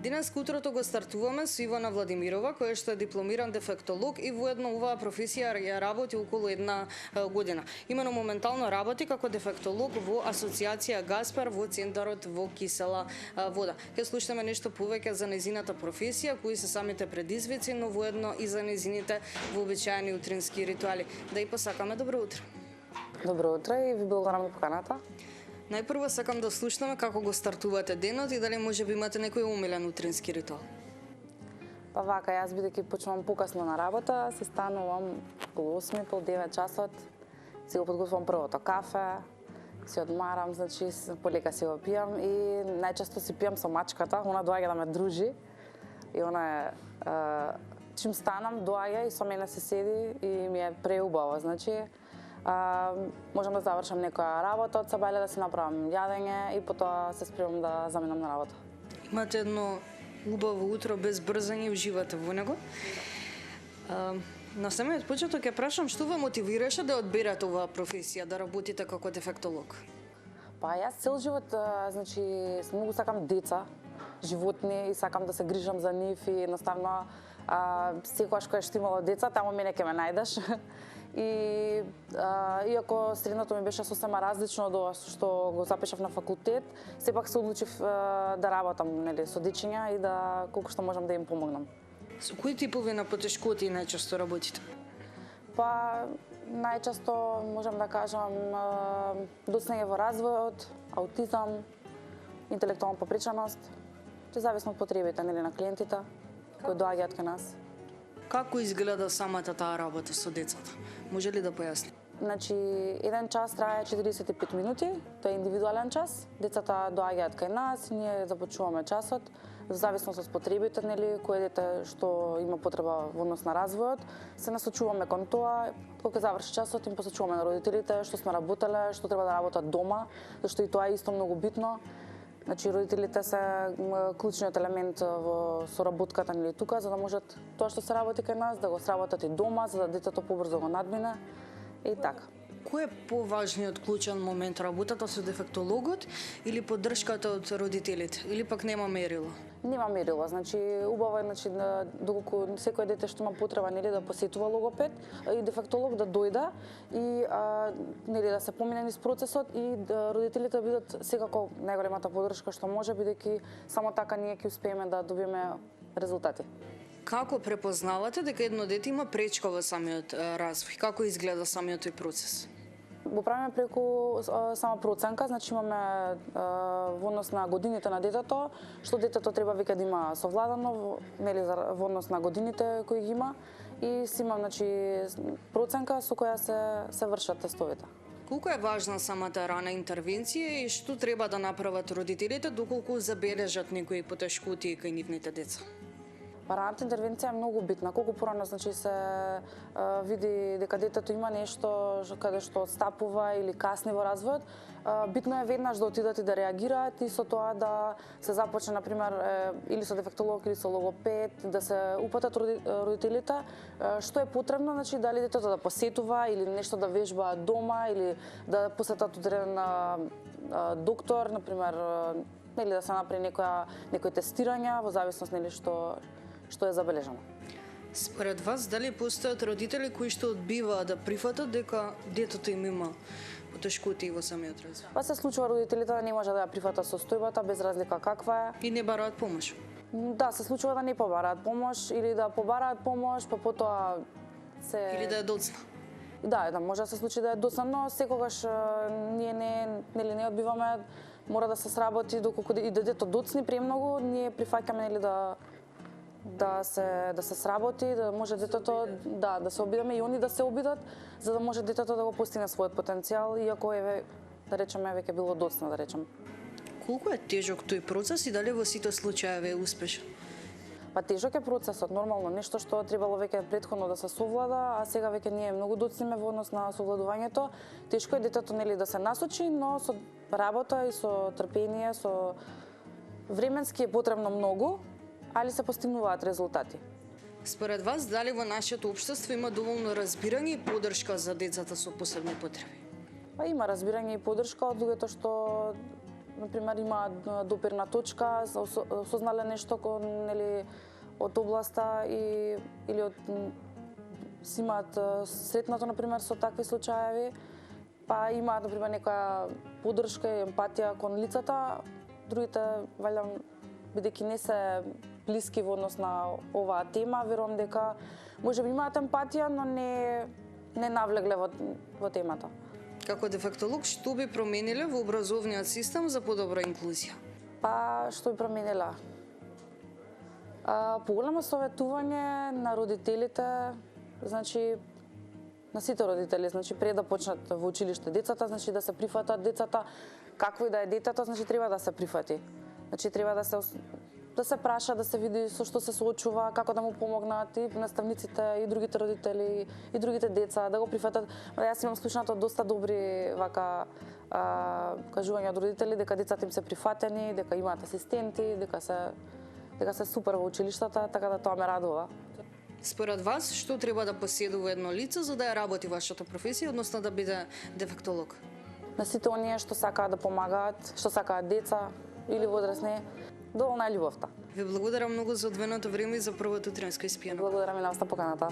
Денес утрото го стартуваме со Ивана Владимирова, која што е дипломиран дефектолог и воедно оваа професија ја работи околу една година. Имено моментално работи како дефектолог во Асоциација Гаспар во центарот во Кисела вода. Ќе слушаме нешто повеќе за нејзината професија, кои се самите предизвици, но воедно и за нејзините вообичаени утрински ритуали. Да и посакаме добро утро. Добро утро и ви благодарам за поканата. Најпрво сакам да слушнеме како го стартувате денот и дали може би имате некој омилен утрински ритуал. Па вака, јас бидејќи почнувам покасно на работа, се станувам околу 8, пол 9 часот, си го подготвувам првото кафе, си одмарам, значи полека си го пијам и најчесто си пијам со мачката, она доаѓа да ме дружи и она е чим станам доаѓа и со мене се седи и ми е преубаво, значи можам да завршам некоја работа од сабајле, да си направам јадење и потоа се спремам да заминам на работа. Имате едно убаво утро без брзање и уживате во него. На самиот почеток ќе прашам што ве мотивираше да одберете оваа професија, да работите како дефектолог? Па јас цел живот, значи, многу сакам деца, животни и сакам да се грижам за нив и едноставно секогаш кога што имало деца, таму мене ќе ме најдеш. И иако средното ми беше сосема различно од ова што го запишав на факултет, сепак се одлучив да работам, нели, со дечиња и да колку што можам да им помогнам. Со кои типови на потешкоти најчесто работите? Па најчесто можам да кажам доцнење во развојот, аутизам, интелектуална попреченост, зависно од потребите, нели, на клиентите кои доаѓаат кај нас. Како изгледа самата таа работа со децата? Може ли да појасни? Значи, еден час трае 45 минути, тоа е индивидуален час. Децата доаѓаат кај нас, ние започнуваме часот, за зависност од потребите, нели, кој дете што има потреба во однос на развојот, се насочуваме кон тоа. Кога заврши часот, им посочуваме на родителите што сме работеле, што треба да работат дома, зашто и тоа е исто многу битно. Значи, родителите се клучниот елемент во соработката, нели, тука, за да можат тоа што се работи кај нас, да го сработат и дома, за да детето побрзо го надмине и така. Кој е поважниот клучен момент, работата со дефектологот или поддршката од родителите, или пак нема мерило? Нема мерило, значи убаво е, значи, доколку секој дете што има потреба, нели, да посетува логопед и дефектолог да дојде и нели, да се помине низ процесот и да родителите бидат секако најголемата поддршка што може, бидејќи само така ние ќе успееме да добиеме резултати. Како препознавате дека едно дете има пречка во самиот развој? Како изгледа самиот тој процес? Го правиме преку сама проценка, значи имаме во однос на годините на детето, што детето треба веќе да има совладано, нели, во однос на годините кои ги има и си има, значи, проценка со која се вршат тестовите. Колку е важна самата рана интервенција и што треба да направат родителите доколку забележат некои потешкоти кај нивните деца? Раната интервенција е многу битна. Колку порано, значи, се види дека детето има нешто каде што отстапува или касни во развојот, битно е веднаш да отидат и да реагираат и со тоа да се започне, например, или со дефектолог или со логопед, да се упатат родителите што е потребно, значи, дали детето да посетува или нешто да вежба дома или да посетат одреден доктор, например, нели, да се направи некој тестирање во зависност, нели, што е забележано. Според вас, дали постојат родители кои што одбиваат да прифатат дека детето им има потешкоти во самиот развој? Па се случува родителите да не може да ја прифатат состојбата без разлика каква е. И не бараат помош? Да, се случува да не побараат помош или да побараат помош, па потоа се... Или да е доцна? Да, може да се случи да е доцна, но секогаш ние не одбиваме, мора да се сработи доколку и детето доцни премногу, ние прифаќаме, нели, да се сработи, да може детето да се обидаме и они да се обидат, за да може детето да го постигне својот потенцијал, иако е, да речеме, веќе било доцна, да речеме. Колку е тежок тој процес и дали во сите случаи е успешен? Па тежок е процесот, нормално, нешто што требало веќе претходно да се совлада, а сега веќе ние многу доцниме во однос на совладувањето. Тешко е детето, нели, да се насочи, но со работа и со трпение, со временски е потребно многу, али се постигнуваат резултати. Според вас, дали во нашето општество има доволно разбирање и поддршка за децата со посебни потреби? Па има разбирање и поддршка од луѓето што например, имаат допирна точка, осознале нешто нели од областа или од си имаат сретнато, например, со такви случаеви, па имаат, например, некоја поддршка и емпатија кон лицата. Другите, валјам, бидејќи не се блиски во однос на оваа тема, верувам дека можеби имаат емпатија, но не навлегле во темата. Како дефектолог, што би промениле во образовниот систем за подобра инклузија? Па, што би променила? Поголемо советување на родителите, значи на сите родители, значи пред да почнат во училиште децата, значи да се прифатат децата, какво и да е детето, значи треба да се прифати. Значи треба да се праша, да се види со што се соочува, како да му помогнат и наставниците, и другите родители, и другите деца, да го прифатат. Јас имам слушнато доста добри вака кажувања од родители дека децата им се прифатени, дека имаат асистенти, дека се супер во училиштата, така да тоа ме радува. Според вас, што треба да поседува едно лице за да ја работи вашата професија, односно да биде дефектолог? На сите оние што сакаат да помагаат, што сакаат деца или возрастни, доволна е љубовта. Ви благодарам многу за одвоеното време и за првото утринско испијано. Благодарам и на вас на поканата.